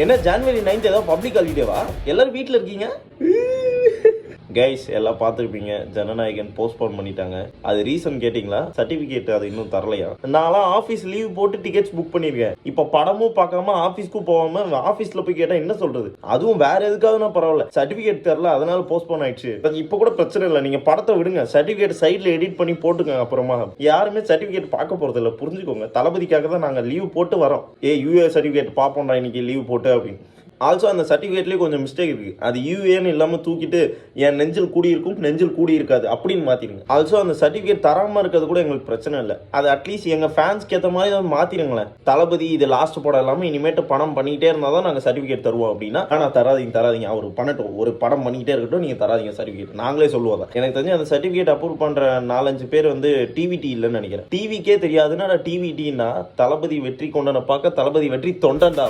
என்ன ஜனவரி 9 ஏதாவது பப்ளிக் ஹாலிடேவா? எல்லாரும் வீட்டில் இருக்கீங்க. கைஸ் எல்லாம் பார்த்துருப்பீங்க, ஜனநாயகன் போஸ்ட்போன் பண்ணிட்டாங்க. அது ரீசன் கேட்டிங்களா? சர்டிஃபிகேட் அது இன்னும் தரலையா. நான்லாம் ஆஃபீஸ் லீவ் போட்டு டிக்கெட்ஸ் புக் பண்ணியிருக்கேன். இப்போ படமும் பார்க்காம ஆஃபீஸ்க்கும் போகாம ஆஃபீஸில் போய் கேட்டால் என்ன சொல்றது? அதுவும் வேற எதுக்காகனா பரவாயில்ல, சர்டிஃபிகேட் தரல அதனால போஸ்ட்போன் ஆயிடுச்சு. இப்போ கூட பிரச்சனை இல்லை, நீங்கள் படத்தை விடுங்க, சர்டிஃபிகேட் சைடில் எடிட் பண்ணி போட்டுங்க. அப்புறமா யாருமே சர்டிஃபிகேட் பார்க்க போகிறது இல்லை, புரிஞ்சுக்கோங்க. தளபதிக்காக தான் நாங்கள் லீவ் போட்டு வரோம். யூஏ சர்டிஃபிகேட் பார்ப்போம்டா இன்னைக்கு லீவ் போட்டு அப்படின்னு. ஆல்சோ அந்த சர்டிஃபிகேட்லேயே கொஞ்சம் மிஸ்டேக் இருக்குது. அது யூஏன்னு இல்லாமல் தூக்கிட்டு என் நெஞ்சில் கூடியிருக்கும் நெஞ்சில் கூடி இருக்காது அப்படின்னு மாற்றிடுங்க. ஆல்சோ அந்த சர்டிஃபிகேட் தராமல் இருக்கிறது கூட எங்களுக்கு பிரச்சனை இல்லை. அது அட்லீஸ்ட் எங்கள் ஃபேன்ஸ்க்கு ஏற்ற மாதிரி அதை மாற்றிடுங்களேன். தளபதி இது லாஸ்ட் படம் இல்லாமல் இனிமேட்டு படம் பண்ணிக்கிட்டே இருந்தால் தான் நாங்கள் சர்டிஃபிகேட் தருவோம் அப்படின்னா, ஆனால் தராதிங்க அவர் பண்ணட்டும், ஒரு படம் பண்ணிக்கிட்டே இருக்கட்டும், நீங்கள் தராதிங்க சர்டிஃபிகேட், நாங்களே சொல்லுவோம் தான். எனக்கு தெரிஞ்சு அந்த சர்டிஃபிகேட் அப்ரூவ் பண்ணுற 4-5 பேர் வந்து டிவிடி இல்லைன்னு நினைக்கிறேன். டிவிக்கே தெரியாதுன்னா டிவிடின்னா தளபதி வெற்றி கொண்டனை பார்க்க தளபதி வெற்றி தொண்டன்டா.